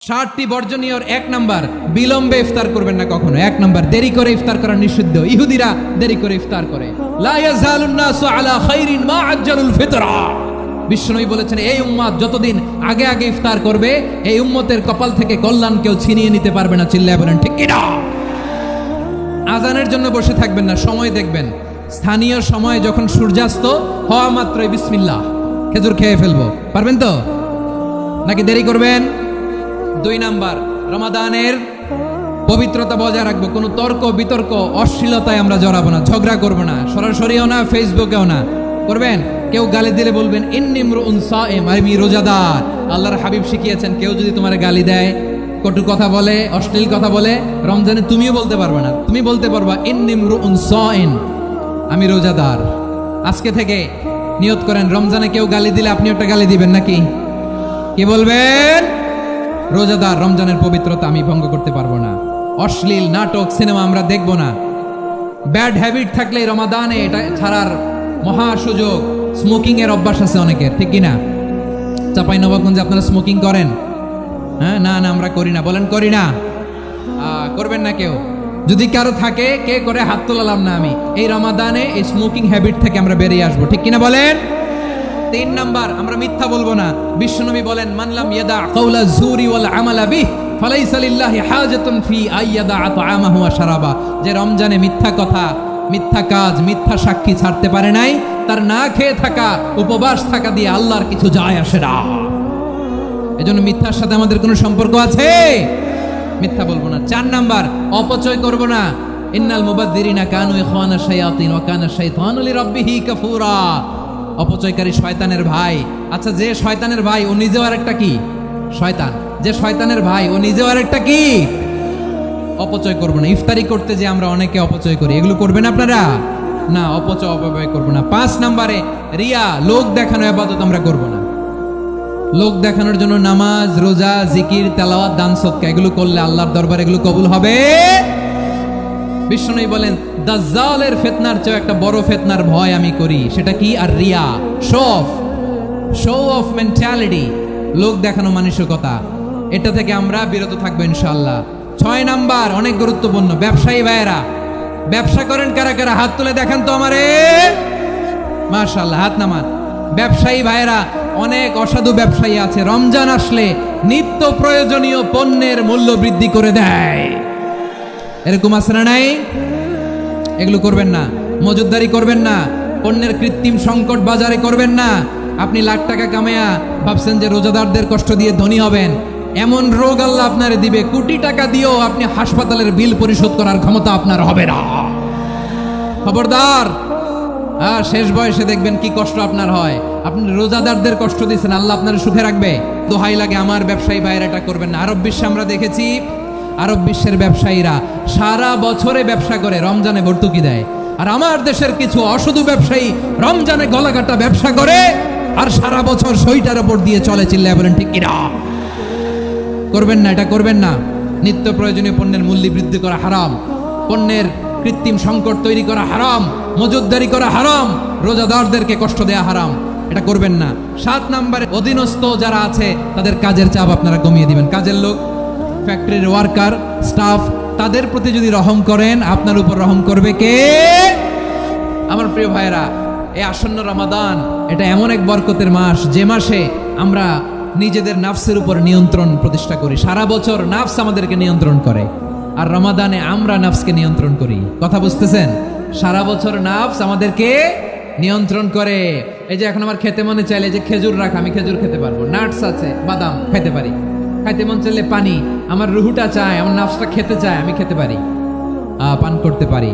60টি বর্জনীয়র 1 number, বিলম্বে ইফতার করবেন না কখনো। 1 নাম্বার, দেরি করে ইফতার করা নিষিদ্ধ। ইহুদিরা দেরি করে ইফতার করে। লা ইয়াজালুন নাসু আলা খাইরিন মা আজ্জালুল ফিতরা। বিশ্বনবী বলেছেন, এই উম্মত যতদিন আগে আগে ইফতার করবে, এই উম্মতের কপাল থেকে কল্যাণ কেউ ছিনিয়ে নিতে পারবে না। চিল্লায় বলেন ঠিক কি না? আজানের জন্য বসে থাকবেন না, সময় দেখবেন। স্থানীয় সময় যখন সূর্যাস্ত হওয়া মাত্রই বিসমিল্লাহ, খেজুর খেয়ে ফেলবো। পারবেন তো নাকি দেরি করবেন? 2 নাম্বার, রমাদানের পবিত্রতা বজায় রাখবো। কোনো তর্ক বিতর্ক অশ্লীলতায় আমরা জড়াবো না, ঝগড়া করবো না, সরাসরিও না, ফেসবুকেও না। করবেন? কেউ গালি দিলে বলবেন ইন্নী ইমরুউন সাইম, আমি রোজাদার। আল্লাহর হাবিব শিখিয়েছেন, কেউ যদি তোমার গালি দেয়, কটু কথা বলে, অশ্লীল কথা বলে, রমজানে তুমিও বলতে পারবে না। তুমি বলতে পারবা ইন্নী ইমরুউন সাইম, আমি রোজাদার। আজকে থেকে নিয়ত করেন, রমজানে কেউ গালি দিলে আপনি একটা গালি দিবেন নাকি? কি বলবেন? রোজাদার, রমজানের পবিত্রতা আমি ভঙ্গ করতে পারবো না। অশ্লীল নাটক সিনেমা আমরা দেখবো না। ব্যাড হ্যাবিট থাকলে রমাদানে এটা ছাড়ার মহা সুযোগ। স্মোকিং এর অভ্যাস আছে অনেকের, ঠিক কিনা? চাঁপাইনবাবগঞ্জে আপনারা স্মোকিং করেন? হ্যাঁ, না না আমরা করি না। বলেন করি না। করবেন না কেউ? যদি কারো থাকে, কে করে হাত তোলালাম না আমি। এই রমাদানে এই স্মোকিং হ্যাবিট থেকে আমরা বেরিয়ে আসবো, ঠিক কিনা বলেন? 3 নাম্বার, আমরা মিথ্যা বলবো না। বিশ্বনবী বলেন, মানলাম ইয়াদা কাওলা যুরি ওয়াল আমালা বিহ ফালাইসা লিল্লাহি হাজাতুন ফি আইয়াদা আতআমাহু ওয়া শারাবা। যে রমজানে মিথ্যা কথা, মিথ্যা কাজ, মিথ্যা সাক্ষী ছাড়তে পারে নাই, তার না খেয়ে থাকা, উপবাস থাকা দিয়ে আল্লাহর কিছু যায় আসে না। এজন্য মিথ্যার সাথে আমাদের কোনো সম্পর্ক আছে? মিথ্যা বলবো না। 4 নাম্বার, অপচয় করব না। ইন্নাল মুবাযযিরিনা কানু ইখওয়ানা শায়াতিন ওয়া কানা শাইতানু লিরাব্বিহি কাফুরা। অপচয়কারী শয়তানের ভাই। আচ্ছা, যে শয়তানের ভাই ও নিজেও আরেকটা কি? শয়তান। যে শয়তানের ভাই ও নিজেও আরেকটা কি? অপচয় করব না। ইফতারি করতে যে আমরা অনেকে অপচয় করি, এগুলো করবেন আপনারা? না, অপব্যয় করব না। 5 নাম্বারে, রিয়া, লোক দেখানো ইবাদত আমরা করব না। লোক দেখানোর জন্য নামাজ, রোজা, জিকির, তেলাওয়াত, দান সদকা এগুলো করলে আল্লাহর দরবারে এগুলো কবুল হবে। বিশ্বনবী বলেন, দাজ্জালের ফিতনার চেয়ে একটা বড় ফিতনার ভয় আমি করি। সেটা কি? আর রিয়া, শো অফ মেন্টালিটি, লোক দেখানো মানসিকতা। এটা থেকে আমরা বিরত থাকবো ইনশাআল্লাহ। 6 নাম্বার, অনেক গুরুত্বপূর্ণ, ব্যবসায়ী ভাইয়েরা। ব্যবসা করেন কারা কারা? হাত তুলে দেখান তো আমারে। মাশাআল্লাহ, হাত নামান। ব্যবসায়ী ভাইয়েরা, অনেক অসাধু ব্যবসায়ী আছে, রমজান আসলে নিত্য প্রয়োজনীয় পণ্যের মূল্য বৃদ্ধি করে দেয়। এরকম আছে না নাই? এগুলো করবেন না। মজুদদারি করবেন না। পণ্যের কৃত্রিম সংকট বাজারে করবেন না। আপনি লাখ টাকা কামায়া ভাবছেন যে রোজাদারদের কষ্ট দিয়ে ধনী হবেন। এমন রোগ আল্লাহ আপনারে দিবে, কোটি টাকা দিয়েও আপনি হাসপাতালের বিল পরিশোধ করার ক্ষমতা আপনার হবে না। খবরদার। শেষ বয়সে দেখবেন কি কষ্ট আপনার হয়। আপনি রোজাদারদের কষ্ট দিচ্ছেন, আল্লাহ আপনার সুখে রাখবে? দোহাই লাগে আমার ব্যবসায়ী ভাইয়েরা, এটা করবেন না। আরব বিশ্বে আমরা দেখেছি, আরব বিশ্বের ব্যবসায়ীরা সারা বছরে ব্যবসা করে, রমজানে ভর্তুকি দেয়। আর আমার দেশের কিছু অসাধু ব্যবসায়ী রমজানে গলাকাটা ব্যবসা করে আর সারা বছর সইটার উপর দিয়ে চলে। চিল্লায় বলেন ঠিক কিনা? করবেন না, এটা করবেন না। নিত্য প্রয়োজনীয় পণ্যের মূল্য বৃদ্ধি করা হারাম। পণ্যের কৃত্রিম সংকট তৈরি করা হারাম। মজুদদারি করা হারাম। রোজাদারদেরকে কষ্ট দেয়া হারাম। এটা করবেন না। 7 নাম্বারে, অধীনস্থ যারা আছে তাদের কাজের চাপ আপনারা কমিয়ে দিবেন। কাজের লোক, ফ্যাক্টরির ওয়ার্কার, স্টাফ, তাদের প্রতি যদি রহম করেন, আপনার উপর রহম করবে কে? আমার প্রিয় ভাইয়েরা, এই আসন্ন রমাদান এটা এমন এক বরকতের মাস, যে মাসে আমরা নিজেদের নাফসের উপর নিয়ন্ত্রণ প্রতিষ্ঠা করি। সারা বছর নাফস আমাদেরকে নিয়ন্ত্রণ করে, আর রমাদানে আমরা নাফসকে নিয়ন্ত্রণ করি। কথা বুঝতেছেন? সারা বছর নাফস আমাদেরকে নিয়ন্ত্রণ করে। এই যে এখন আমার খেতে মনে চাইলে যে খেজুর রাখা, আমি খেজুর খেতে পারবো। নাটস আছে, বাদাম খেতে পারি। খাইতে মন চাইলে পানি, আমার রুহুটা চায়, আমার নাফসটা খেতে চায়, আমি খেতে পারি, পান করতে পারি।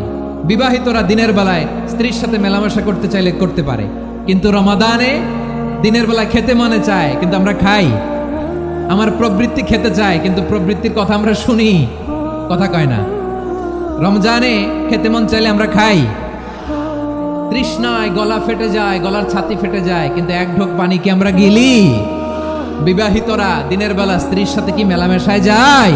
বিবাহিতরা দিনের বেলায় স্ত্রীর সাথে মেলামেশা করতে চাইলে করতে পারে। কিন্তু রমাদানে দিনের বেলায় খেতে মনে চায়, কিন্তু আমরা খাই। আমার প্রবৃত্তি খেতে চায়, কিন্তু প্রবৃত্তির কথা আমরা শুনি, কথা কয় না। রমজানে খেতে মন চাইলে আমরা খাই। তৃষ্ণায় গলা ফেটে যায়, গলার ছাতি ফেটে যায়, কিন্তু এক ঢোক পানি কি আমরা গিলি? বিবাহিতরা দিনের বেলা স্ত্রীর সাথে কি মেলামেশায় যায়?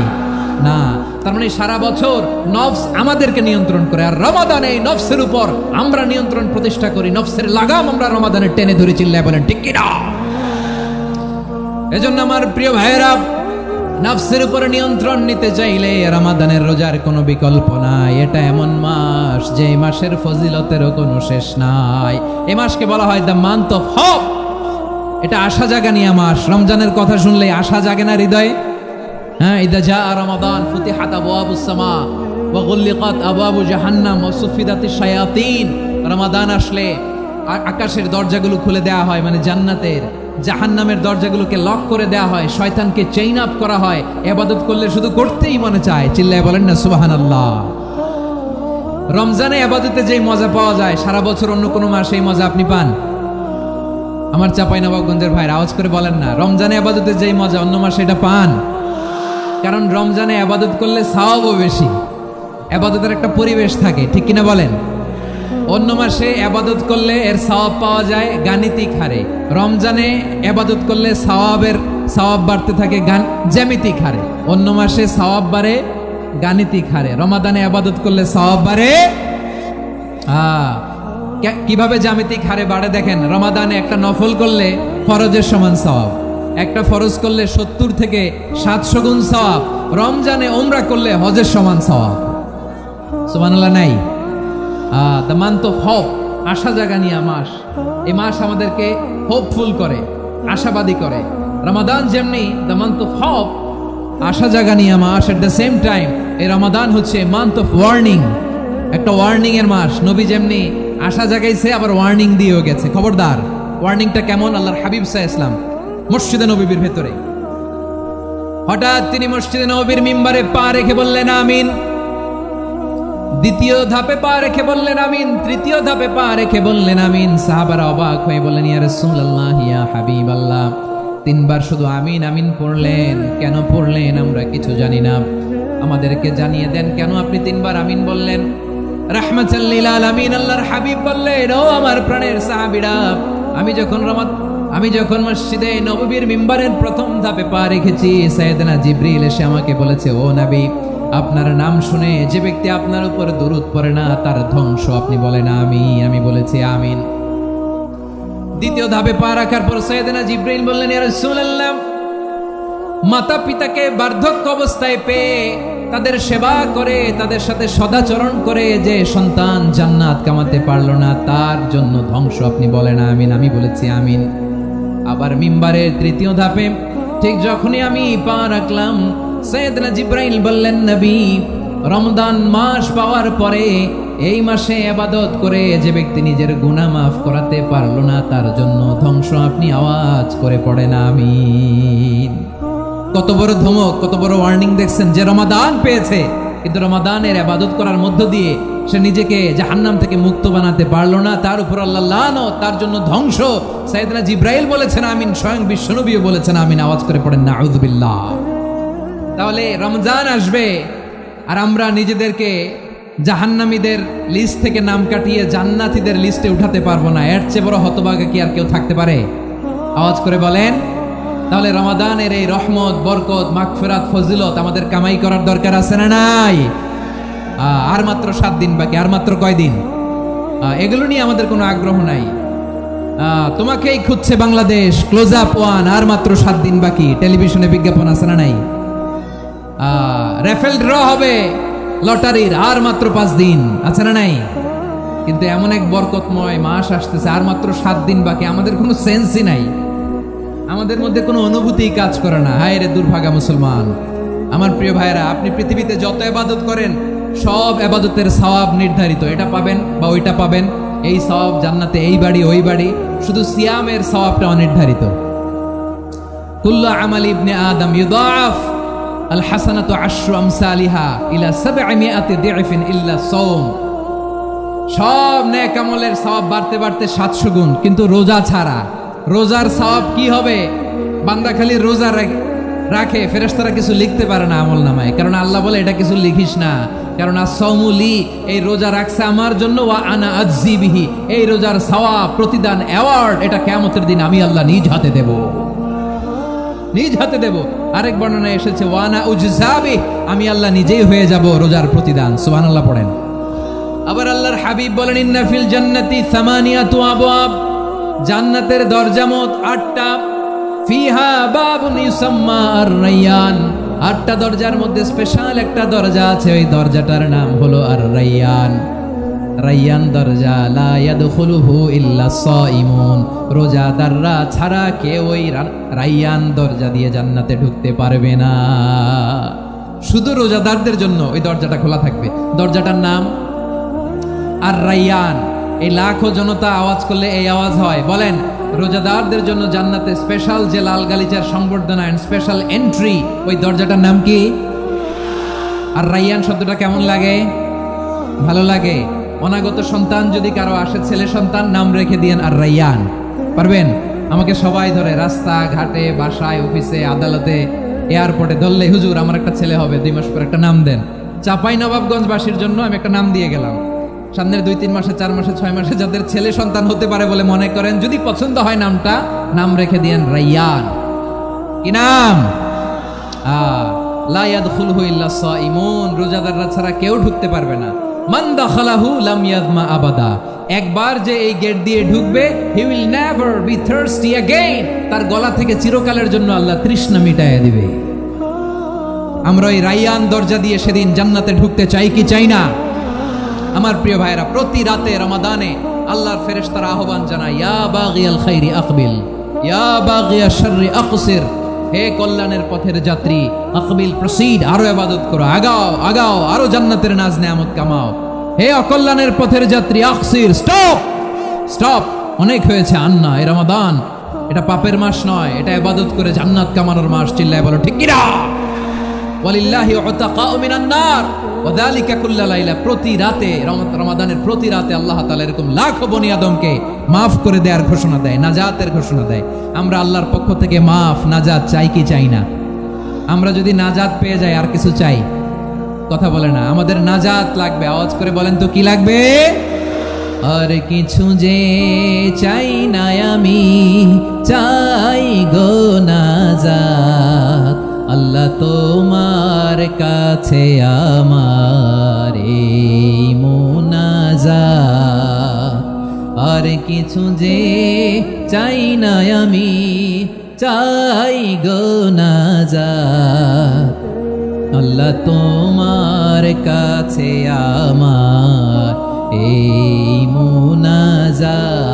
না। তার মানে সারা বছর নফস আমাদেরকে নিয়ন্ত্রণ করে, আর রমাদানে নফসের উপর আমরা নিয়ন্ত্রণ প্রতিষ্ঠা করি। নফসের লাগাম আমরা রমাদানে টেনে ধরে। চিল্লায় বলেন ঠিক কিনা? এজন্য আমার প্রিয় ভাইয়েরা, নফসের উপর নিয়ন্ত্রণ নিতে চাইলে রমাদানের রোজার কোনো বিকল্প নাই। এটা এমন মাস যে মাসের ফজিলতেরও কোনো শেষ নাই। এই মাসকে বলা হয় দ্য মান্থ অফ হোপ। এটা আশা জাগানিয়া মাস। রমজানের কথা শুনলে আশা জাগে না হৃদয়ে? হ্যাঁ, ইদা জা রমাদান ফুতিহাত আবওয়াবুস সামা ওয়া গুল্লিকাত আবওয়াবু জাহান্নাম ওয়া সুফিদাতিশ শায়াতিন। রমাদান আসলে আকাশের দরজাগুলো খুলে দেওয়া হয়, মানে জান্নাতের। জাহান্নামের দরজাগুলোকে লক করে দেওয়া হয়, শয়তানকে চেইন আপ করা হয়। ইবাদত করলে শুধু করতেই মনে চায়। চিল্লায় বলেন না সুবহানাল্লাহ। রমজানে ইবাদতে যেই মজা পাওয়া যায় সারা বছর অন্য কোনো মাসে এই মজা আপনি পান? আমার চাঁপাইনবাবগঞ্জের ভাইরা আওয়াজ করে বলেন না, রমজানে ইবাদতে যেই মজা অন্য মাসে এটা পান? কারণ রমজানে ইবাদত করলে সওয়াবও বেশি, ইবাদতের একটা পরিবেশ থাকে, ঠিক কিনা বলেন? অন্য মাসে ইবাদত করলে এর সওয়াব পাওয়া যায় গাণিতিক হারে, রমজানে ইবাদত করলে সওয়াব বাড়তে থাকে জ্যামিতিক হারে। অন্য মাসে সওয়াব বাড়ে গাণিতিক হারে, রমাদানে ইবাদত করলে সওয়াব বাড়ে কিভাবে জ্যামিতিক হারে বাড়ে দেখেন। রমাদানে একটা নফল করলে ফরজের সমান সওয়াব, একটা ফরজ করলে 70 থেকে 700 গুণ সওয়াব। রমজানে উমরা করলে হজের সমান সওয়াব। সুবহানাল্লাহ নাই? দ্য মান্থ অফ হোপ, আশা জাগানিয়া মাস। এই মাস আমাদেরকে হোপফুল করে, আশাবাদী করে। রমাদান যেমনি দ্য মান্থ অফ হোপ, আশা জাগানিয়া মাস, এট দ্য সেম টাইম এই রমাদান হচ্ছে মান্থ অফ ওয়ার্নিং, একটা ওয়ার্নিং এর মাস। নবী যেমনি আশা জাগাইছে আবার ওয়ার্নিং দিয়েও গেছে, খবরদার। ওয়ার্নিংটা কেমন? আল্লাহর হাবিব সাল্লাল্লাহু আলাইহি ওয়াসাল্লাম মসজিদে নববীর ভেতরে হঠাৎ তিনি মসজিদে নববীর মিম্বারে পা রেখে বললেন আমিন। দ্বিতীয় ধাপে পা রেখে বললেন আমিন, তৃতীয় ধাপে পা রেখে বললেন আমিন। সাহাবারা অবাক হয়ে বললেন ইয়া রাসূলুল্লাহ, ইয়া হাবিবাল্লাহ, 3 বার শুধু আমিন আমিন পড়লেন, কেন পড়লেন আমরা কিছু জানি না, আমাদেরকে জানিয়ে দেন কেন আপনি 3 বার আমিন বললেন। রাহমাতাল লিল আলামিন আল্লাহর হাবিব বললেন, ও আমার প্রাণের সাহাবীরা, আমি যখন মসজিদে নববীর মিম্বারের প্রথম ধাপে পা রেখেছি, সাইয়েদনা জিবরিল এসে আমাকে বলেছে, ও নবী, আপনার নাম শুনে যে ব্যক্তি আপনার উপর দরুদ পড়ে না তার ধ্বংস। আপনি বলেন আমি বলেছি আমিন। দ্বিতীয় ধাপে পা রাখার পর সাইয়েদনা জিবরিল বললেন, ইয়া রাসূলুল্লাহ, মাতা পিতাকে বার্ধক্য অবস্থায় পেয়ে তাদের সেবা করে, তাদের সাথে সদাচরণ করে যে সন্তান জান্নাত কামাতে পারলো না তার জন্য ধ্বংস। আপনি বলেন আমিন। আমি বলেছি আমিন। আবার মিম্বারের তৃতীয় ধাপে ঠিক যখনই আমি পা রাখলাম, সাইয়েদনা জিবরাইল বললেন, নবী, রমজান মাস পাওয়ার পরে এই মাসে ইবাদত করে যে ব্যক্তি নিজের গুনাহ মাফ করাতে পারলো না তার জন্য ধ্বংস। আপনি আওয়াজ করে পড়েন আমিন। কত বড় ধমক, কত বড় ওয়ার্নিং দেখছেন। যে রমাদান পেয়েছে কিন্তু রমাদানের ইবাদত করার মধ্য দিয়ে সে নিজেকে জাহান্নাম থেকে মুক্ত বানাতে পারলো না, তার উপর আল্লাহ লানত, তার জন্য ধ্বংস। সাইয়েদনা জিবরাইল বলেছেন আমিন, স্বয়ং বিশ্বনবীও বলেছেন আমিন। আওয়াজ করে পড়েন নাউযুবিল্লাহ। তাহলে রমজান আসবে আর আমরা নিজেদেরকে জাহান্নামীদের লিস্ট থেকে নাম কাটিয়ে জান্নাতীদের লিস্টে উঠাতে পারবো না। এর চেয়ে বড় হতভাগা কি আর কেউ থাকতে পারে? আওয়াজ করে বলেন। তাহলে রমাদানের এই রহমত, বরকত, মাগফিরাত, ফজিলত আমাদের কামাই করার দরকার আছে না নাই? আর মাত্র 7 দিন বাকি। আর মাত্র কয়দিন? এগুলো নিয়ে আমাদের কোনো আগ্রহ নাই। তোমাকেই খুঁজছে বাংলাদেশ, ক্লোজ আপ 1, আর মাত্র 7 দিন বাকি। টেলিভিশনে বিজ্ঞাপন আছে না নাই? রেফেল ড্র হবে লটারির, আর মাত্র 5 দিন আছে না নাই? কিন্তু এমন এক বরকতময় মাস আসতেছে, আর মাত্র 7 দিন বাকি। আমাদের কোনো সেন্সই নাই, আমাদের মধ্যে কোনো অনুভূতি কাজ করে না। হায় রে দুর্ভাগা মুসলমান। আমার প্রিয় ভাইরা, আপনি পৃথিবীতে যত ইবাদত করেন সব ইবাদতের সওয়াব নির্ধারিত। এটা পাবেন বা ওইটা পাবেন, এই সওয়াব জান্নাতে, এই বাড়ি ওই বাড়ি। শুধু সিয়ামের সওয়াবটা অনির্ধারিত। কুল্লু আমাল ইবনে আদম ইউদাআফ আল হাসানাতু আশরু আমসালিহা ইলা 700 দি'ফিন ইল্লা সাওম। সব নেক আমলের সওয়াব বাড়তে বাড়তে 700 গুণ, কিন্তু রোজা ছাড়া। রোজার সওয়াব কি হবে? বান্দা খালি রোজা রাখে, ফেরেশতারা কিছু লিখতে পারে না আমল নামায়, কারণ আল্লাহ বলে এটা কিছু লিখিস না, কারণ আস-সাওমুলি, এই রোজা রাখছে আমার জন্য, ওয়া আনা আজজি বিহি, এই রোজার সওয়াব, প্রতিদান, অ্যাওয়ার্ড এটা কিয়ামতের দিন আমি আল্লাহ নিজ হাতে দেব, নিজ হাতে দেব। আরেক বর্ণনায় এসেছে ওয়া আনা উজজাবি, আমি আল্লাহ নিজেই হয়ে যাব রোজার প্রতিদান। সুবহানাল্লাহ পড়েন। আবার আল্লাহর হাবিব বলেন, ইন্না ফিল জান্নাতি 8 আবওয়াব, জান্নাতের দরজা মোট 8টা। ফিহা বাবুন ইউসাম্মা আর-রায়্যান, 8টা দরজার মধ্যে স্পেশাল একটা দরজা আছে, ওই দরজাটার নাম হলো আর রাইয়ান। রাইয়ান দরজা, লা ইয়াদখুলুহু ইল্লা সাইমুন, রোজাদাররা ছাড়া কেউ ওই রাইয়ান দরজা দিয়ে জান্নাতে ঢুকতে পারবে না। শুধু রোজাদারদের জন্য ওই দরজাটা খোলা থাকবে। দরজাটার নাম আর রাইয়ান। এই লাখো জনতা আওয়াজ করলে এই আওয়াজ হয়, বলেন রোজাদারদের জন্য জান্নাতে স্পেশাল যে লাল গালিচার সংবর্ধনা এন্ড স্পেশাল এন্ট্রি, ওই দরজাটার নাম কি? আর রাইয়ান শব্দটা কেমন লাগে? ভালো লাগে। অনাগত সন্তান যদি কারো আসে, ছেলে সন্তান, নাম রেখে দিয়েন আর রাইয়ান। পারবেন? আমাকে সবাই ধরে রাস্তা ঘাটে, বাসায়, অফিসে, আদালতে, এয়ারপোর্টে ধরলে, হুজুর আমার একটা ছেলে হবে 2 মাস পর, একটা নাম দেন। চাপাই নবাবগঞ্জবাসীর জন্য আমি একটা নাম দিয়ে গেলাম। সামনের 2-3 মাসে, 4 মাসে, 6 মাসে যাদের ছেলে সন্তান হতে পারে বলে মনে করেন, যদি পছন্দ হয় নামটা, নাম রেখে দিয়েন রাইয়ান। কি নাম? লা ইয়াদখুলহু ইল্লা সাইমুন, রোজাদাররা ছাড়া কেউ ঢুকতে পারবে না। মান দাখালাহু লাম ইয়াযমা আবাদা, একবার যে এই গেট দিয়ে ঢুকবে, he will never be thirsty again, তার গলা থেকে চিরকালের জন্য আল্লাহ তৃষ্ণা মিটাইয়া দিবে। আমরা এই রাইয়ান দরজা দিয়ে সেদিন জান্নাতে ঢুকতে চাই কি চাই না? আমার প্রিয় ভাইরা, প্রতি রাতে রমাদানে আল্লাহর ফেরেশতারা আহ্বান জানায়, ইয়া বাগিয়াল খাইরি আকবিল, ইয়া বাগিয়াশ শাররি আকসির, হে কল্যাণের পথের যাত্রী, আকবিল প্রসিড, আরো ইবাদত করো, আগাও আগাও, আরো জান্নাতের নাজ নেয়ামত কামাও। হে অকল্যাণের পথের যাত্রী, আকসির, স্টপ স্টপ, অনেক হয়েছে। আন্না, এই রমাদান এটা পাপের মাস নয়, এটা ইবাদত করে জান্নাত কামানোর মাস। চিল্লায় বলো ঠিক কিনা? ওয়ালিল্লাহি উতাকাউ মিনান নার ওয়া যালিকা কুল্লা লাইলা, প্রতি রাতে, রমাদানের প্রতি রাতে আল্লাহ তাআলা এরকম লাখো বনি আদমকে মাফ করে দেওয়ার ঘোষণা দেয়, নাজাতের ঘোষণা দেয়। আমরা আল্লাহর পক্ষ থেকে মাফ, নাজাত চাই কি চাই না? আমরা যদি নাজাত পেয়ে যাই আর কিছু চাই? কথা বলে না। আমাদের নাজাত লাগবে। আওয়াজ করে বলেন তো কি লাগবে? আর কিছু যে চাই না আমি, চাই গো নাজাত, আল্লাহ তোমার কাছে আমার এই মুনাজাত। আর কিছু যে চাই না আমি, চাই গো নাজাত, আল্লাহ তোমার কাছে আমার এই মুনাজাত,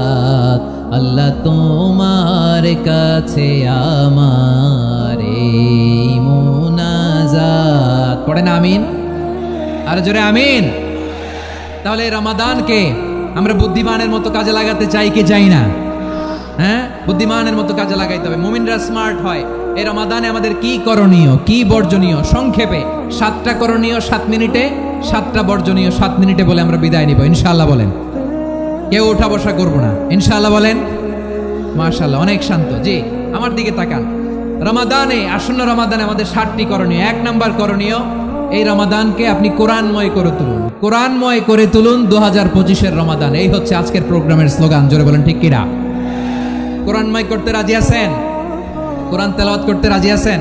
আল্লাহ তোমার কাছে আমার এই মুনাজাত। পড়েন আমিন, আর জোরে আমিন। তাহলে রমাদানকে আমরা বুদ্ধিমানের মতো কাজে লাগাতে চাই কি চাই না? হ্যাঁ, বুদ্ধিমানের মতো কাজে লাগাইতে হবে। মুমিনরা স্মার্ট হয়। এই রমাদানে আমাদের কি করণীয়, কি বর্জনীয়, সংক্ষেপে 7টা করণীয় 7 মিনিটে, 7টা বর্জনীয় 7 মিনিটে বলে আমরা বিদায় নিব ইনশাআল্লাহ। বলেন, কেউ উঠা বসা করবো না ইনশাআল্লাহ। বলেন মাশাআল্লাহ, অনেক শান্ত। জি, আমার দিকে তাকান। রমাদানে, আসন্ন রমাদানে আমাদের 7টি করণীয়। 1 নাম্বার করণীয়, এই রমাদানকে আপনি কোরআনময় করে তুলুন। কোরআনময় করে তুলুন 2025-এর রমাদান। এই হচ্ছে আজকের প্রোগ্রামের স্লোগান। জোরে বলেন ঠিক কিনা? কোরআনময় করতে রাজি আছেন? কোরআন তেলাওয়াত করতে রাজি আছেন?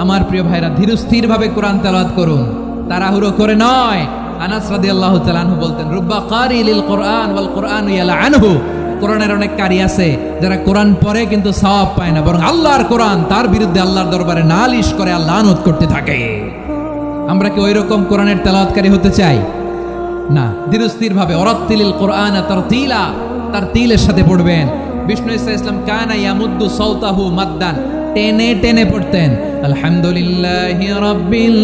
আমার প্রিয় ভাইরা, ধীরস্থির ভাবে কোরআন তেলাওয়াত করুন, তাড়াহুড়ো করে নয়। আনাস রাদিয়াল্লাহু তাআলা আনহু বলতেন, রুব্বা কারি লিল কোরআন ওয়াল কোরআনু ইয়ালআনহু, কোরআনের অনেক কারি আছে যারা কোরআন পড়ে কিন্তু সওয়াব পায় না, বরং আল্লাহর কোরআন তার বিরুদ্ধে আল্লাহর দরবারে নালিশ করে আর লানত করতে থাকে। আমরা কি ওইরকম কোরআনের তেলাওয়াতকারী হতে চাই? না। ধীরস্থির ভাবে, ওরাত্তিলিল কোরআন তারতিলা, তারতিলের সাথে পড়বেন। বিষ্ণু ইসা ইসলাম কানা ইয়ামুদ্দু সাওতাহু মাদ্দান, টেনে টেনে পড়তেন। আলহামদুলিল্লাহি রাব্বিল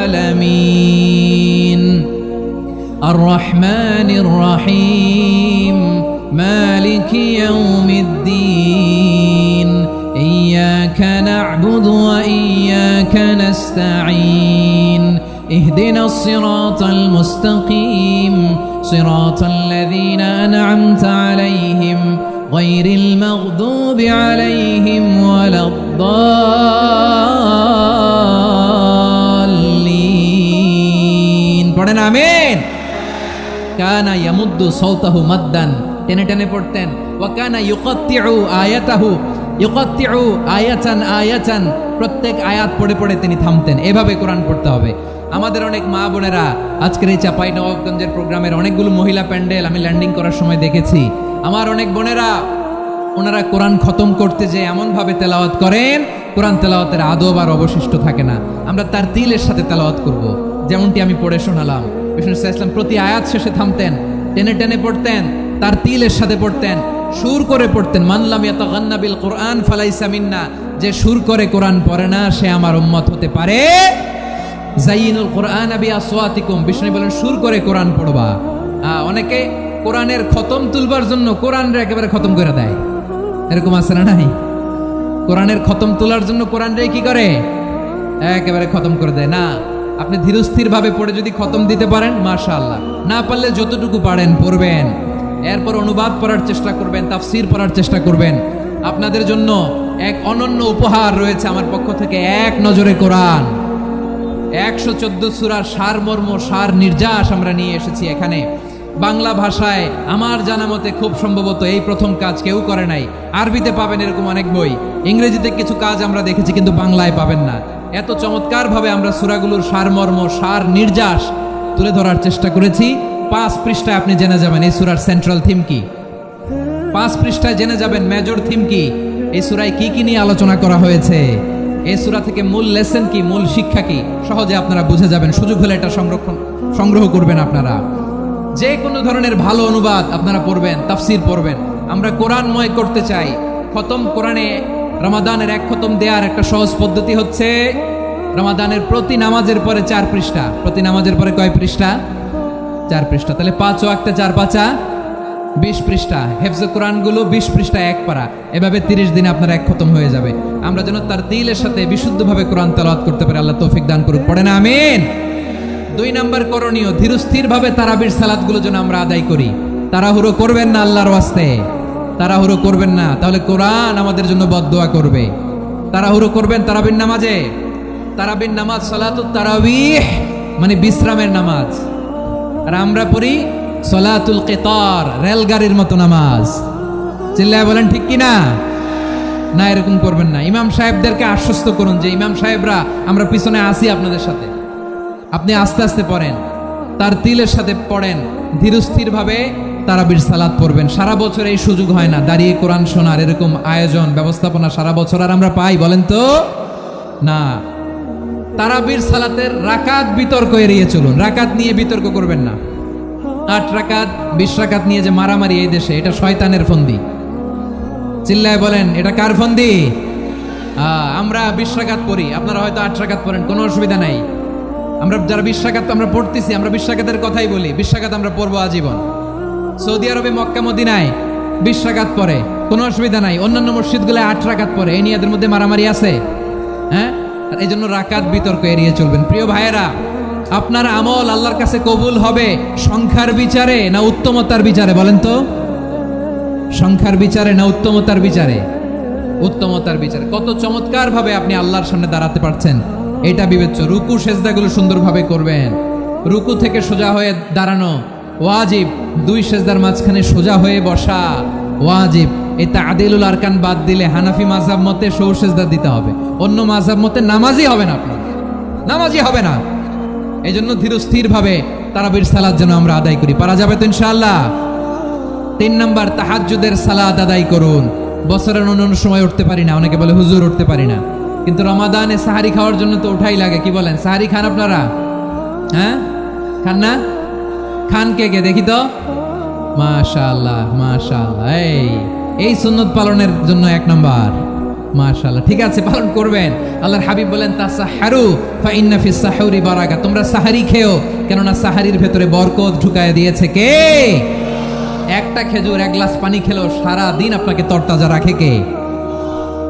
আলামিন আর রহমানির রহিম মালিকি ইয়াউমিদ্দিন ইয়্যাকা না'বুদু ওয়া ইয়্যাকা নাস্তাঈন ইহদিনাস সিরাতাল মুস্তাকিম সিরাতাল লাযীনা আন'আমতা আলাইহিম غير المغضوب عليهم ولا الضالين। পড়েন আমিন। কানা ইয়ামুদ্দু সাওতাহু মাদ্দান, টেনে টেনে পড়তেন। ওয়া কানা ইউকাত্তিউ আয়াতাহু, ইউকাত্তিউ আয়াতান আয়াতান, প্রত্যেক আয়াত পড়ে পড়ে তিনি থামতেন। এভাবে কোরআন পড়তে হবে। আমাদের অনেক মা বোনেরা আজকের এই চাপাই নবাবগঞ্জের প্রোগ্রামের অনেকগুলো মহিলা প্যান্ডেল আমি ল্যান্ডিং করার সময় দেখেছি। আমার অনেক বোনেরা ওনারা কোরআন খতম করতে যে এমনভাবে তেলাওয়াত করেন, কোরআন তেলাওয়াতের আদব আর অবশিষ্ট থাকে না। আমরা তার তিলের সাথে তেলাওয়াত করব, যেমনটি আমি পড়ে শোনালাম। বিষ্ণু ইসলাম প্রতি আয়াত শেষে থামতেন, টেনে টেনে পড়তেন, তার তিলের সাথে পড়তেন, সুর করে পড়তেন। মানলাম ইয়াতাগান্না বিল কোরআন ফালাইসা মিন্না, যে সুর করে কোরআন পড়ে না সে আমার উম্মত হতে পারে। জাইনুল কোরআন বি আসওয়াতিকুম, বিষ্ণু বলেন সুর করে কোরআন পড়বা। অনেকে কোরআনের খতম তুলবার জন্য কোরআনরে একেবারে খতম করে দেয়, এরকম আছে না নাই? কোরআনের খতম তোলার জন্য কোরআনরে কি করে? একেবারে খতম করে দেয় না। আপনি ধীরস্থির ভাবে পড়ে যদি খতম দিতে পারেন মাশাআল্লাহ, না পারলে যতটুকু পারেন পড়বেন, এরপর অনুবাদ পড়ার চেষ্টা করবেন, তাফসীর পড়ার চেষ্টা করবেন। আপনাদের জন্য এক অনন্য উপহার রয়েছে আমার পক্ষ থেকে, এক নজরে কোরআন 114 সূরার সারমর্ম, সার নির্যাস আমরা নিয়ে এসেছি এখানে বাংলা ভাষায়। আমার জানা মতে খুব সম্ভবত এই প্রথম কাজ কেউ করে নাই। আরবিতে পাবেন এরকম অনেক বই, ইংরেজিতে কিছু কাজ আমরা দেখেছি, কিন্তু বাংলায় পাবেন না। এত চমৎকার ভাবে আমরা সূরাগুলোর সারমর্ম, সার নির্যাস তুলে ধরার চেষ্টা করেছি। 5 পৃষ্ঠায় আপনি জেনে যাবেন এই সূরার সেন্ট্রাল থিম কি। 5 পৃষ্ঠায় জেনে যাবেন মেজর থিম কি, এই সূরায় কি কি নিয়ে আলোচনা করা হয়েছে, এই সূরা থেকে মূল লেসন কি, মূল শিক্ষা কি, সহজে আপনারা বুঝে যাবেন। সুযোগ হলে এটা সংগ্রহ করবেন আপনারা। যে কোনো ধরনের ভালো অনুবাদ আপনারা পড়বেন, তাফসীর পড়বেন। আমরা কোরআনময় করতে চাই। খতম কোরআনে রমাদানের 1 খতম দেওয়ার একটা সহজ পদ্ধতি হচ্ছে রমাদানের প্রতি নামাজের পরে 4 পৃষ্ঠা। প্রতি নামাজের পরে কয় পৃষ্ঠা? 4 পৃষ্ঠা। তাহলে 5 ওয়াক্তে 4 পাঁচা 20 পৃষ্ঠা। হেফজ কোরআনগুলো 20 পৃষ্ঠা 1 পারা, এভাবে 30 দিনে আপনার 1 খতম হয়ে যাবে। আমরা যেন তার দিলের সাথে বিশুদ্ধভাবে কোরআন তেলাওয়াত করতে পারি, আল্লাহ তৌফিক দান করুক। পড়ে না আমিন। 2 নাম্বার করণীয়, ধীরস্থির ভাবে তারাবির সালাতগুলো যেন আমরা আদায় করি। তাড়াহুড়ো করবেন না আল্লাহর ওয়াস্তে, তাড়াহুড়ো করবেন না, তাহলে কোরআন আমাদের জন্য বদদোয়া করবে। তাড়াহুড়ো করবেন তারাবির নামাজে। তারাবির নামাজ সালাতুত তারাবিহ মানে বিশ্রামের নামাজ, আর আমরা পড়ি সালাতুল কিতার, রেলগাড়ির মতো নামাজ। চিল্লায় বলেন ঠিক কি না? না, এরকম করবেন না। ইমাম সাহেবদেরকে আশ্বস্ত করুন যে ইমাম সাহেবরা আমরা পিছনে আসি আপনাদের সাথে, আপনি আস্তে আস্তে পড়েন, তার তিলের সাথে পড়েন, ধীরস্থির ভাবে তারাবির সালাত পড়বেন। সারা বছর এই সুযোগ হয় না দাঁড়িয়ে কোরআন শোনার, এরকম আয়োজন ব্যবস্থাপনা সারা বছর আর আমরা পাই বলেন তো না। তারাবির সালাতের রাকাত বিতর্ক এড়িয়ে চলুন, রাকাত নিয়ে বিতর্ক করবেন না। 8 রাকাত 20 রাকাত নিয়ে যে মারামারি এই দেশে, এটা শয়তানের ফন্দি। চিল্লায় বলেন এটা কার ফন্দি? আমরা 20 রাকাত পড়ি, আপনারা হয়তো 8 রাকাত পড়েন, কোনো অসুবিধা নাই। আমরা যারা 20 রাকাত আমরা পড়তেছি, আমরা 20 রাকাতের কথাই বলি, 20 রাকাত আমরা পড়বো আজীবন। সৌদি আরবে মক্কা মদিনায় 20 রাকাত পড়ে, কোনো অসুবিধা নাই। অন্যান্য মসজিদগুলো 8 রাকাত পড়ে, এই নিয়ে এদের মধ্যে মারামারি আছে? হ্যাঁ, আর এই জন্য রাকাত বিতর্ক এড়িয়ে চলবেন। প্রিয় ভাইয়েরা, আপনার আমল আল্লাহর কাছে কবুল হবে সংখ্যার বিচারে না উত্তমতার বিচারে? বলেন তো, সংখ্যার বিচারে না উত্তমতার বিচারে? উত্তমতার বিচারে। কত চমৎকার ভাবে আপনি আল্লাহর সামনে দাঁড়াতে পারছেন এটা বিবেচ্য। রুকু সেজদাগুলো সুন্দরভাবে করবেন, রুকু থেকে সোজা হয়ে দাঁড়ানো ওয়াজিব, 2 সেজদার মাঝখানে সোজা হয়ে বসা ওয়াজিব। এই তা'দিলুল আরকান বাদ দিলে হানাফি মাযহাব মতে সৌ সেজদা দিতে হবে, অন্য মাযহাব মতে নামাজই হবে না, আপনার নামাজই হবে না। এই জন্য ধীরস্থির ভাবে তারাবির সালাত যেন আমরা আদায় করি। পারা যাবে তো ইনশাআল্লাহ? 3 নাম্বার, তাহাজ্জুদের সালাত আদায় করুন। বছরের অন্য সময় উঠতে পারি না, অনেকে বলে হুজুর উঠতে পারি না, কিন্তু রমাদানে সাহারি খাওয়ার জন্য তো উঠাই লাগে। কি বলেন, সাহারি খান আপনারা? হ্যাঁ, খান না? খান কে কে দেখি তো? মাশাআল্লাহ মাশাআল্লাহ, এই সুন্নত পালনের জন্য 1 নাম্বার। মাশাআল্লাহ, ঠিক আছে, পালন করবেন। আল্লাহর হাবিব বলেন তাসাহহারু ফা ইন্না ফিস সাহুরি বারাকা, তোমরা সাহারি খেও, কেননা সাহারির ভেতরে বরকত ঢুকায় দিয়েছে কে? একটা খেজুর, 1 গ্লাস পানি খেলেও সারা দিন আপনাকে তরতাজা রাখে কে?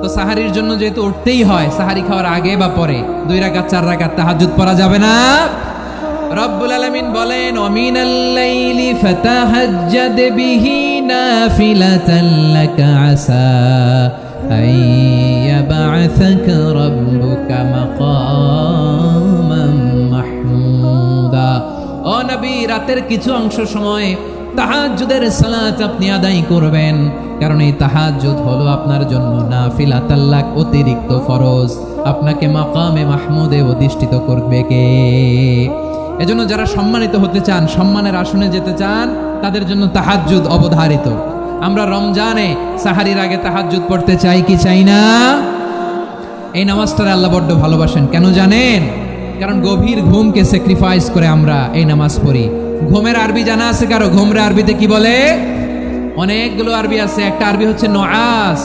তো সাহারির জন্য যেহেতু উঠতেই হয়, সাহারি খাওয়ার আগে বা পরে 2 রাকাত 4 রাকাত তাহাজ্জুদ পড়া যাবে না? রব্বুল আলামিন বলেন ওয়ামিনাল লাইলি ফাতাহাজ্জাদ বিহি নাফিলাতান লাকা আসা আইয়াবআসাকা রাব্বুকা মাকামান মাহমুদা। ও নবী, রাতের কিছু অংশ সময় তাহাজ্জুদের সালাত আপনি আদায় করবেন, কারণ এই তাহাজ্জুদ হলো আপনার জন্য নাফিলাতাল লাক, অতিরিক্ত ফরজ। আপনাকে মাকামে মাহমুদে অধিষ্ঠিত করবে কে? এজন্য যারা সম্মানিত হতে চান, সম্মানের আসনে যেতে চান, তাদের জন্য তাহাজ্জুদ অবধারিত। আমরা রমজানে সাহারির আগে তাহাজ্জুদ পড়তে চাই কি চাই না? এই নামাজটারে আল্লাহ বড্ড ভালোবাসেন, কেন জানেন? কারণ গভীর ঘুমকে স্যাক্রিফাইস করে আমরা এই নামাজ পড়ি। ঘুমের আরবি জানা আছে কারো? ঘুমের আরবিতে কি বলে? অনেকগুলো আরবি আছে। একটা আরবি হচ্ছে নোয়াস,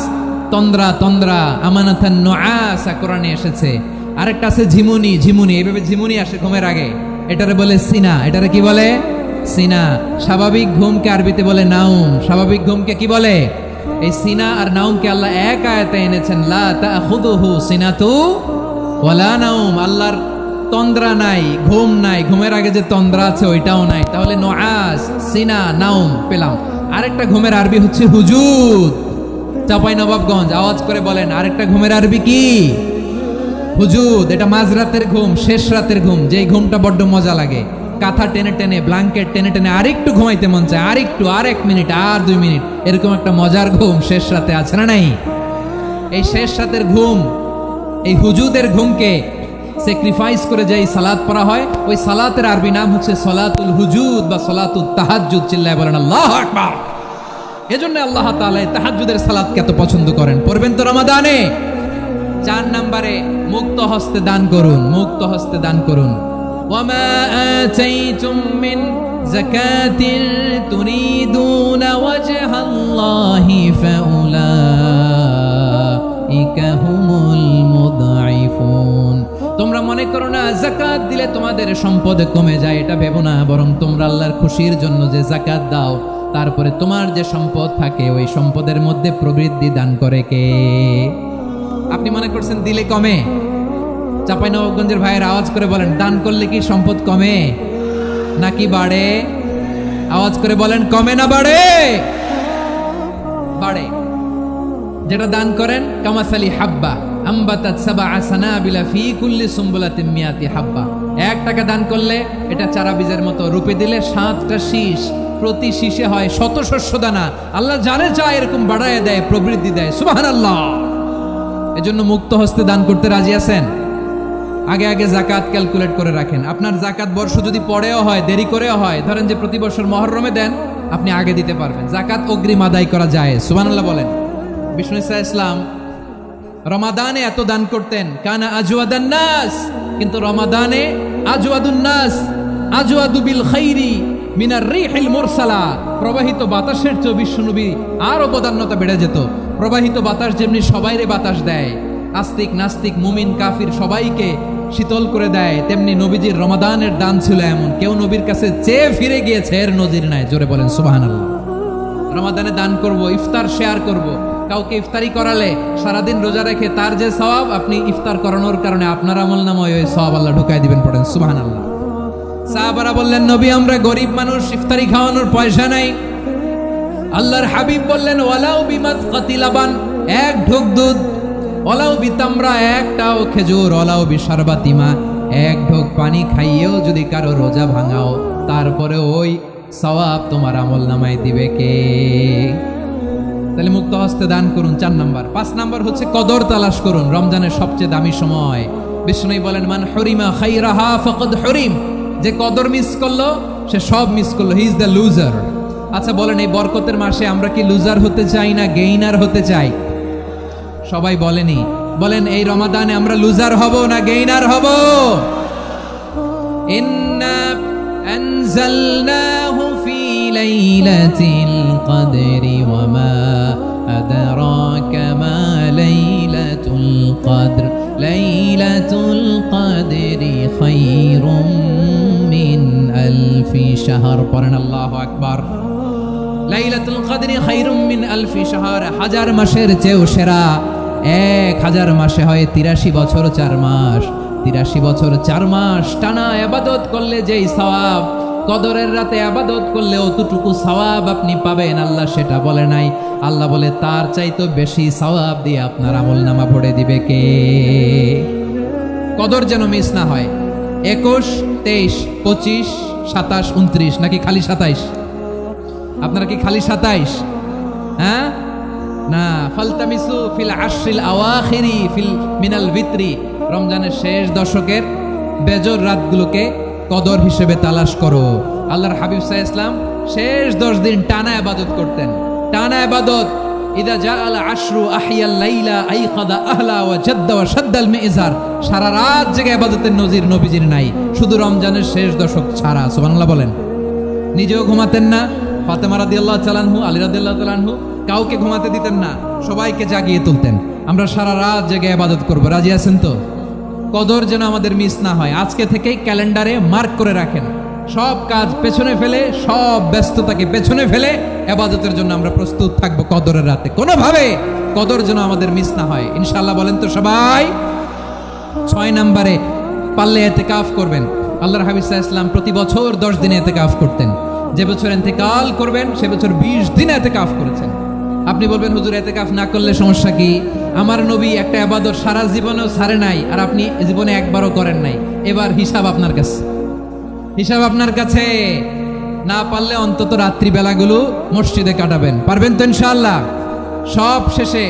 তন্দ্রা তন্দ্রা, আমানাথান নোয়াস কোরআনে এসেছে। আরেকটা আছে ঝিমুনি, ঝিমুনি, এইভাবে ঝিমুনি আসে ঘুমের আগে, এটারে বলে সিনা। এটারে কি বলে? সিনা। স্বাভাবিক ঘুমকে আরবিতে বলে নাউম। স্বাভাবিক ঘুমকে কি বলে? এই সিনা আর নাউমকে আল্লাহ এক আয়াতে এনেছেন, লা তাখুযুহু সিনাতু ওয়ালা নাউম। আল্লাহর তন্দ্রা নাই, ঘুম নাই, ঘুমের আগে যে তন্দ্রা আছে ওইটাও নাই। তাহলে নোয়াস, সিনা, নাউম পেলাম। আরেকটা ঘুমের আরবি হচ্ছে হুজুদ। চাঁপাইনবাবগঞ্জ আওয়াজ করে বলেন, আরেকটা ঘুমের আরবি কি? হুজুদ। এটা মাঝরাতের ঘুম, শেষ রাতের ঘুম, যেই ঘুমটা বড্ড মজা লাগে। কাঁথা টেনে টেনে, ব্ল্যাঙ্কেট টেনে টেনে আরেকটু ঘুমাইতে মন চায়, আরেকটু, আর 1 মিনিট, আর 2 মিনিট, এরকম একটা মজার ঘুম শেষ রাতে আছে না নাই? এই শেষ রাতের ঘুম, এই হুজুদের ঘুমকে স্যাক্রিফাইস করে যে সালাত পড়া হয়, ওই সালাতের আরবি নাম হচ্ছে সলাতুল হুজুদ বা সলাতুল তাহাজ্জুদ। চিল্লায় বলেন আল্লাহু আকবার। এজন্য আল্লাহ তাআলা এই তাহাজ্জুদের সালাতকে এত পছন্দ করেন। পড়বেন তো রমাদানে। 4 নম্বরে মুক্ত হস্তে দান করুন, মুক্ত হস্তে দান করুন। ওয়ামা আতাইতুম মিন যাকাতিন তুরিদুনা ওয়াজহাল্লাহি ফাউলাইকা হুমুল মুদঈফুন। তোমরা মনে করো না যাকাত দিলে তোমাদের সম্পদ কমে যায়, এটা ভেবো না। বরং তোমরা আল্লাহর খুশির জন্য যে যাকাত দাও, তারপরে তোমার যে সম্পদ থাকে ওই সম্পদের মধ্যে প্রবৃদ্ধি দান করে কে? আপনি মনে করছেন দিলে কমে? চাঁপাইনবাবগঞ্জের ভাইয়ের আওয়াজ করে বলেন, দান করলে কি সম্পদ কমে নাকি বাড়ে? আওয়াজ করে বলেন, কমে না বাড়ে? বাড়ে। যেটা দান করেন, কামাসালি হাব্বা আম্বাতাত সাবআ সানাবিলা ফি কুল্লি সুম্বুলাতিন মিয়াতি হাব্বা। 1 টাকা দান করলে এটা চারা বীজের মতো, রূপে দিলে 7টা শীষ, প্রতি শীষে হয় 100 শস্য দানা। আল্লাহ জানে চায় এরকম বাড়ায় দেয়, প্রবৃদ্ধি দেয়। সুবহানাল্লাহ। এজন্য মুক্ত হস্তে দান করতে রাজি আছেন? আগে আগে যাকাত ক্যালকুলেট করে রাখেন। আপনার যাকাত বর্ষ যদি পরেও হয়, দেরি করেও হয়, ধরেন যে প্রতি বছর মুহররমে দেন, আপনি আগে দিতে পারবেন। যাকাত অগ্রিম আদায় করা যায়। সুবহানাল্লাহ বলেন। বিষ্ণু ঈসা ইসলাম রমাদানে এত দান করতেন, কানা আজওয়াদান নাস, কিন্তু রমাদানে আজওয়াদুন নাস আজওয়াদু বিল খাইরি মিনার রিহিল মুরসালা। প্রবাহিত বাতাসের চেয়ে বিশ্বনবী আরো বদান্যতা বেড়ে যেত। প্রবাহিত বাতাস যেমনি সবাইরে বাতাস দেয়, আস্তিক নাস্তিক মুমিন কাফির সবাইকে শীতল করে দেয়, তেমনি নবীজির রমাদানের দান ছিল এমন, কেউ নবীর কাছে চেয়ে ফিরে গিয়েছে এর নজির নাই। জোরে বলেন সুবহানাল্লাহ। রমাদানে দান করব, ইফতার শেয়ার করব। কাউকে ইফতারি করালে সারাদিন রোজা রেখে তার যে সওয়াব, আপনি ইফতার করানোর কারণে আপনার আমলনামায় ওই সওয়াব আল্লাহ ঢুকাই দিবেন। পড়েন সুবহানাল্লাহ। সাহাবারা বললেন, নবী আমরা গরিব মানুষ, ইফতারি খাওয়ানোর পয়সা নাই। আল্লাহর হাবিব বললেন, ওয়ালাউ বিমাসকাতি লাবান, 1 ঢোক দুধ, ওয়ালাউ বিতামরা, 1টাও খেজুর, ওয়ালাউ বিশারবাতিমা, 1 ঢোক পানি খাইয়েও যদি কারো রোজা ভাঙাও, তারপরে ওই সওয়াব তোমার আমলনামায় দিবে কে? তাহলে মুক্ত হস্তে দান করুন, 4 নাম্বার। 5 নাম্বার হচ্ছে কদর তালাশ করুন। রমজানের সবচেয়ে দামি সময়। বিষ্ণু বলেন, মান হুরিমা খাইরাহা ফাকাদ হুরিম। যে কদর মিস করলো সে সব মিস করলো, হি ইজ দ্য লুজার। আচ্ছা বলেন, এই বরকতের মাসে আমরা কি লুজার হতে চাই না গেইনার হতে চাই? সবাই বলেনি। বলেন, এই রমাদানে আমরা লুজার হব না গেইনার হব? ইন্না আনজালনাহু ফি লাইলাতিল কদরি ওয়া মা আদরাকা মা লাইলাতুল কদর লাইলাতুল কদরি খায়রুম মিন আলফি শাহর। পড়েন আল্লাহু আকবার। লাইলাতুল কদরি খায়রুম মিন আলফি শাহর, 1000 মাসের চেয়েও সেরা। 1000 মাসে হয় 83 বছর 4 মাস। 83 বছর 4 মাস টানা ইবাদত করলে যেই সওয়াব, কদরের রাতে ইবাদত করলে অতটুকু সওয়াব আপনি পাবেন, আল্লাহ সেটা বলে নাই। আল্লাহ বলে তার চাইতে বেশি সওয়াব দিয়ে আপনার আমলনামা ভরে দিবে কে? কদর যেন মিস না হয়। 21, 23, 25, 27, 29 নাকি খালি 27? আপনারা কি খালি 27? হ্যাঁ না, ফালতামিসু ফিল আশরিল আওয়াখিরি ফিল মিনাল ভিতরি। রমজানের শেষ দশকের বেজর রাতগুলোকে কদর হিসেবে তালাশ করো। আল্লাহর হাবিব সাল্লাল্লাহু আলাইহি ওয়াসাল্লাম শেষ 10 দিন টানা ইবাদত করতেন। টানা ইবাদত। ইদা জাআল আশরু আহিয়াল লাইলা আইকাদা আহলা ওয়া জাদ্দা ওয়া শাদ্দাল মিজার। সারা রাত জেগে ইবাদতের নজির নবীজির নাই, শুধু রমজানের শেষ দশক ছাড়া। সুবহানাল্লাহ বলেন। নিজেও ঘুমাতেন না, ফাতেমা রাদিয়াল্লাহু তাআলা আনহু, আলী রাদিয়াল্লাহু তাআলা আনহু কাউকে ঘুমাতে দিতেন না, সবাইকে জাগিয়ে তুলতেন। আমরা সারা রাত জেগে ইবাদত করব, রাজি আছেন তো? কদর যেন আমাদের মিস না হয়, আজকে থেকেই ক্যালেন্ডারে মার্ক করে রাখেন। সব কাজ পেছনে ফেলে, সব ব্যস্ততাকে পেছনে ফেলে ইবাদতের জন্য আমরা প্রস্তুত থাকবো কদরের রাতে। কোনোভাবে কদর যেন আমাদের মিস না হয়, ইনশাআল্লাহ বলেন তো সবাই। 6 নম্বরে পারলে ইতিকাফ করবেন। আল্লাহর হাবিব সাল্লাল্লাহু আলাইহি ওয়াসাল্লাম প্রতি বছর 10 দিনে ইতিকাফ করতেন। যে বছর ইন্তেকাল করবেন সে বছর 20 দিনে ইতিকাফ করেছেন। আপনি বলবেন হুজুর ইতিকাফ না করলে সমস্যা কি? আমার নবী একটা ইবাদত সারা জীবনেও ছাড়ে নাই, আর আপনি জীবনে একবারও করেন নাই। এবার হিসাব আপনার কাছে, হিসাব আপনার কাছে। না পারলে অন্তত রাত্রি বেলাগুলো মসজিদে কাটাবেন, পারবেন তো ইনশাআল্লাহ? সব শেষে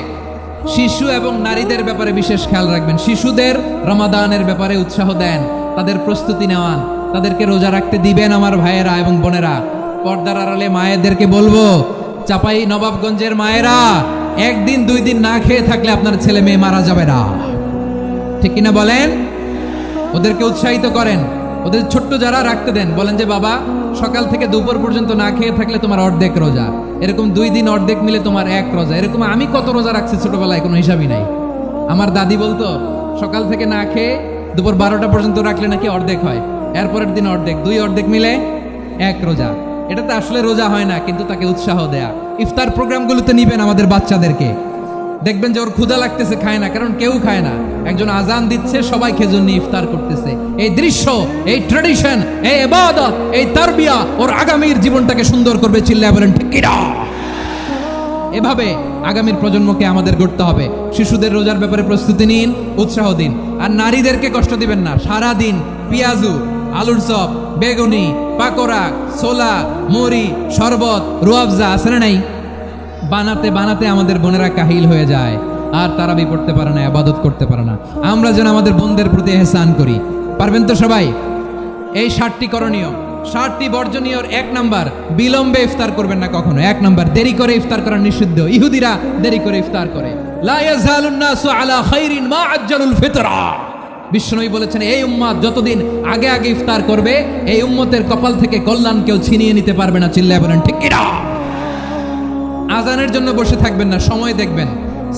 শিশু এবং নারীদের ব্যাপারে বিশেষ খেয়াল রাখবেন। শিশুদের রমাদানের ব্যাপারে উৎসাহ দেন, তাদের প্রস্তুতি নেওয়ান, তাদেরকে রোজা রাখতে দিবেন। আমার ভাইয়েরা এবং বোনেরা, পর্দার আড়ালে মায়েদেরকে বলবো, চাপাই নবাবগঞ্জের মায়েরা, 1 দিন 2 দিন না খেয়ে থাকলে আপনার ছেলে মেয়ে মারা যাবে না, ঠিক কিনা বলেন? ওদেরকে উৎসাহিত করেন, ওদের ছোট্ট যারা রাখতে দেন, বলেন যে বাবা সকাল থেকে দুপুর পর্যন্ত না খেয়ে থাকলে তোমার অর্ধেক রোজা, এরকম 2 দিন অর্ধেক মিলে তোমার 1 রোজা। এরকম আমি কত রোজা রাখছি ছোটবেলায় কোনো হিসাবই নাই। আমার দাদি বলতো সকাল থেকে না খেয়ে দুপুর 12টা পর্যন্ত রাখলে নাকি অর্ধেক হয়, এরপরের দিন অর্ধেক, 2 অর্ধেক মিলে 1 রোজা। এটাতে আসলে রোজা হয় না, কিন্তু তাকে উৎসাহ দেয়া। ইফতার প্রোগ্রামগুলোতে নিবেন আমাদের বাচ্চাদেরকে, দেখবেন যে ওর ক্ষুধা লাগতেছে, খায় না, কারণ কেউ খায় না। একজন আজান দিচ্ছে, সবাই খেজুর নিয়ে ইফতার করতেছে। এই দৃশ্য, এই ট্র্যাডিশন, এই ইবাদত, এই তারবিয়া ওর আগামীর জীবনটাকে সুন্দর করবে। চিল্লায় বলেন ঠিক কিনা? এভাবে আগামীর প্রজন্মকে আমাদের গড়তে হবে। শিশুদের রোজার ব্যাপারে প্রস্তুতি নিন, উৎসাহ দিন। আর নারীদেরকে কষ্ট দিবেন না। সারা দিন পেঁয়াজু, আলুর চপ, বেগুনি, পাকোড়া, ছোলা, মুড়ি, শরবত, রুয়াবজা আছে না নাই, বানাতে বানাতে আমাদের বোনেরা কাহিল হয়ে যায়, আর তারাবি পড়তে পারে না, ইবাদত করতে পারে না। আমরা যেন আমাদের বোনদের প্রতি ইহসান করি, পারবেন তো সবাই? এই 7টি করণীয়, 7টি বর্জনীয়। 1 নাম্বার, বিলম্বে ইফতার করবেন না কখনো। 1 নাম্বার, দেরি করে ইফতার করা নিষিদ্ধ। ইহুদিরা দেরি করে ইফতার করে। লা ইয়াজালুন নাসু আলা খাইরিন মা আজ্জালুল ফিতরা। বিশ্বনবী বলেছেন, এই উম্মত যতদিন আগে আগে ইফতার করবে, এই উম্মতের কপাল থেকে কল্যাণ কেউ ছিনিয়ে নিতে পারবে না। চিল্লায় বলেন ঠিক কিনা? আজানের জন্য বসে থাকবেন না, সময় দেখবেন।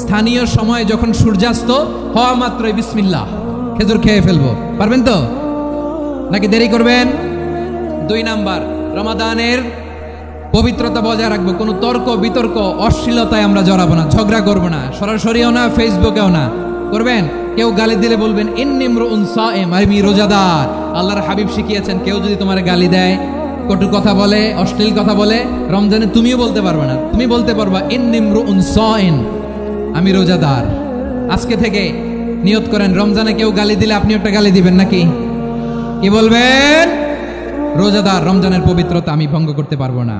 স্থানীয় সময় যখন সূর্যাস্ত হওয়া মাত্রই বিসমিল্লাহ, খেজুর খেয়ে ফেলবো, পারবেন তো? নাকি দেরি করবেন? 2 নাম্বার, রমাদানের পবিত্রতা বজায় রাখবো। কোনো তর্ক বিতর্ক অশ্লীলতায় আমরা জড়াবো না, ঝগড়া করবো না, সরাসরিও না, ফেসবুকেও না। করবেন? কেউ গালি দিলে বলবেন ইন্নিমরুন সাইম, আমি রোজাদার। আল্লাহর হাবিব শিখিয়েছেন, কেউ যদি তোমার গালি দেয়, কটু কথা বলে, অশ্লীল কথা বলে, রমজানে তুমিও বলতে পারবে না। তুমি বলতে পারবা ইন্নিমরুন সাইম, আমি রোজাদার। আজকে থেকে নিয়ত করেন, রমজানে কেউ গালি দিলে আপনি একটা গালি দিবেন নাকি? কি বলবেন? রোজাদার, রমজানের পবিত্রতা আমি ভঙ্গ করতে পারবো না।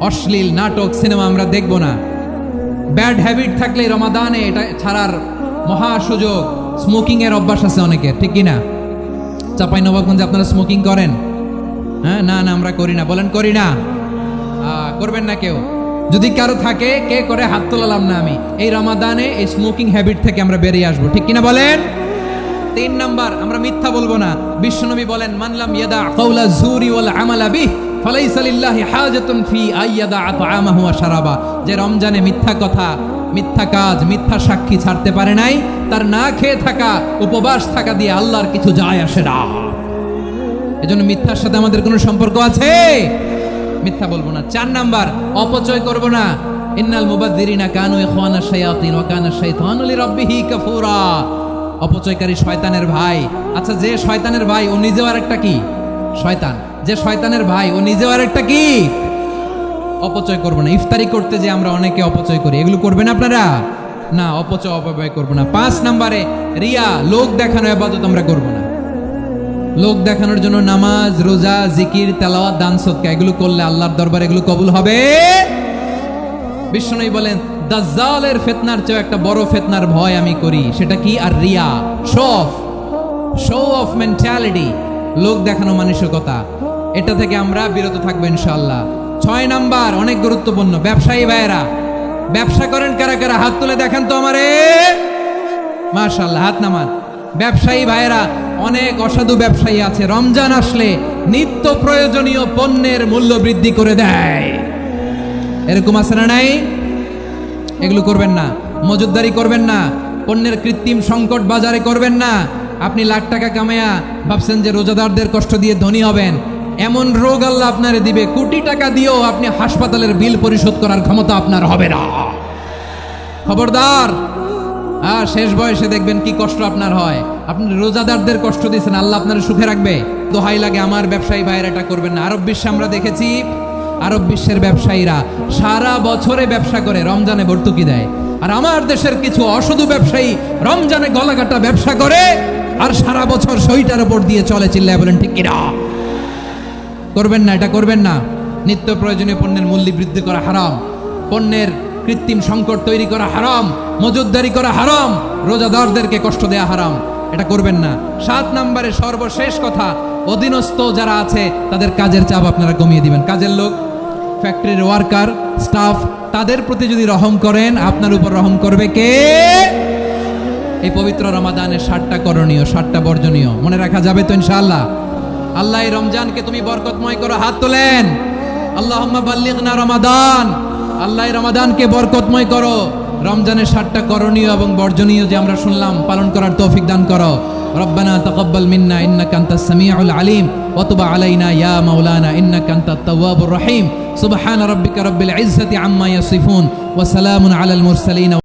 অশ্লীল নাটক, সিনেমা আমরা দেখবো না। ব্যাড হ্যাবিট থাকলে রমাদানে এটা ছাড়ার মহা সুযোগ। স্মোকিং এর অভ্যাস আছে অনেকের, ঠিক কিনা? চাপাই নবাবগঞ্জে আপনারা স্মোকিং করেন? হ্যাঁ, না না আমরা করি না। বলেন করি না? করবেন না কেউ? যদি কারো থাকে, কে করে হাত তোলালাম না আমি। এই রমাদানে এই স্মোকিং হ্যাবিট থেকে আমরা বেরিয়ে আসবো, ঠিক কিনা বলেন? 3 নাম্বার, আমরা মিথ্যা বলবো না। বিশ্বনবী বলেন, মানলাম ইয়াদা কাওলা যুরি ওয়াল আমালা বিহ ফালাইসা লিল্লাহি হাজাতুন ফি আইয়াদা আতআমাহু ওয়া শারাবা। যে রমজানে মিথ্যা কথা, মিথ্যা কাজ, মিথ্যা সাক্ষী ছাড়তে পারে নাই, তার না খেয়ে থাকা, উপবাস থাকা দিয়ে আল্লাহর কিছু যায় আসে না। এজন্য মিথ্যার সাথে আমাদের কোনো সম্পর্ক আছে? মিথ্যা বলবো না। 4 নাম্বার, অপচয় করব না। ইন্নাল মুবাযযিরিনা কানু ইখওয়ানাশ শায়াতিন ওয়া কানা শাইতানু লিরাব্বিহি কাফুরা। অপচয়কারী শয়তানের ভাই। আচ্ছা, যে শয়তানের ভাই ও নিজেও আরেকটা কি? শয়তান। যে শয়তানের ভাই ও নিজেও আরেকটা কি? অপচয় করব না। ইফতারি করতে যে আমরা অনেকে অপচয় করি, এগুলো করবেন আপনারা? না, অপচয় অপব্যয় করব না। 5 নাম্বারে, রিয়া, লোক দেখানো ইবাদত আমরা করব না। লোক দেখানোর জন্য নামাজ, রোজা, জিকির, তেলাওয়াত, দান সদকা এগুলো করলে আল্লাহর দরবারে এগুলো কবুল হবে। বিশ্বনবী বলেন, দাজ্জালের ফিতনার চেয়ে একটা বড় ফিতনার ভয় আমি করি, সেটা কি? আর রিয়া, শো অফ মেন্টালিটি, লোক দেখানো মানসিকতা। এটা থেকে আমরা বিরত থাকবো ইনশাআল্লাহ। 6 নাম্বার, অনেক গুরুত্বপূর্ণ। ব্যবসায়ী ভাইয়েরা, ব্যবসা করেন কারা কারা হাত তুলে দেখেন তো আমারে। মাশাআল্লাহ, হাত নামান। ব্যবসায়ী ভাইয়েরা, অনেক অসাধু ব্যবসায়ী আছে রমজান আসলে নিত্য প্রয়োজনীয় পণ্যের মূল্য বৃদ্ধি করে দেয়। এরকম আছে না নাই? এগুলো করবেন না। মজুদদারি করবেন না। পণ্যের কৃত্রিম সংকট বাজারে করবেন না। আপনি লাখ টাকা কামায়া ভাবছেন যে রোজাদারদের কষ্ট দিয়ে ধনী হবেন। এমন রোগ আল্লাহ আপনারে দিবে, কোটি টাকা দিয়েও আপনি হাসপাতালের বিল পরিশোধ করার ক্ষমতা আপনার হবে না। খবরদার। শেষ বয়সে দেখবেন কি কষ্ট আপনার হয়। আপনি রোজাদারদের কষ্ট দিয়েছেন, আল্লাহ আপনার সুখে রাখবে? দোহাই লাগে আমার ব্যবসায়ী ভাইয়েরা এটা করবেন না। আরব বিশ্বে আমরা দেখেছি, আরব বিশ্বের ব্যবসায়ীরা সারা বছরে ব্যবসা করে, রমজানে ভর্তুকি দেয়। আর আমার দেশের কিছু অসাধু ব্যবসায়ী রমজানে গলাকাটা ব্যবসা করে আর সারা বছর শরীরটার উপর দিয়ে চলে। চিল্লায় বলেন ঠিক কিনা? করবেন না, এটা করবেন না। নিত্য প্রয়োজনীয় পণ্যের মূল্য বৃদ্ধি করা হারাম, পণ্যের কৃত্রিম সংকট তৈরি করা হারাম, মজুদদারি করা হারাম, রোজাদারদেরকে কষ্ট দেয়া হারাম। এটা করবেন না। 7 নম্বরে সর্বশেষ কথা, অধীনস্থ যারা আছে তাদের কাজের চাপ আপনারা কমিয়ে দিবেন। কাজের লোক, ফ্যাক্টরির ওয়ার্কার, স্টাফ, তাদের প্রতি যদি রহম করেন, আপনার উপর রহম করবে কে? এই পবিত্র রমাদানের 7টা করণীয়, 7টা বর্জনীয় মনে রাখা যাবে তো ইনশাআল্লাহ? আল্লাহ এই রমজানকে তুমি বরকতময় করো। হাত তোলেন। আল্লাহুম্মা বাল্লিগনা রমাদান। আল্লাহ এই রমাদানকে বরকতময় করো। রমজানের 7টা করণীয় এবং বর্জনীয় যে আমরা শুনলাম, পালন করার তৌফিক দান করো। রব্বানা তাকাব্বাল মিন্না ইন্নাকা আনতাস সামিউল আলিম ওয়া তুব আলাইনা ইয়া মাওলানা ইন্নাকা আনতাত তাওয়াবুর রহিম। সুবহানা রাব্বিকা রাব্বিল ইজ্জাতি আম্মা ইয়াসিফুন ওয়া সালামুন আলাল মুরসালিন।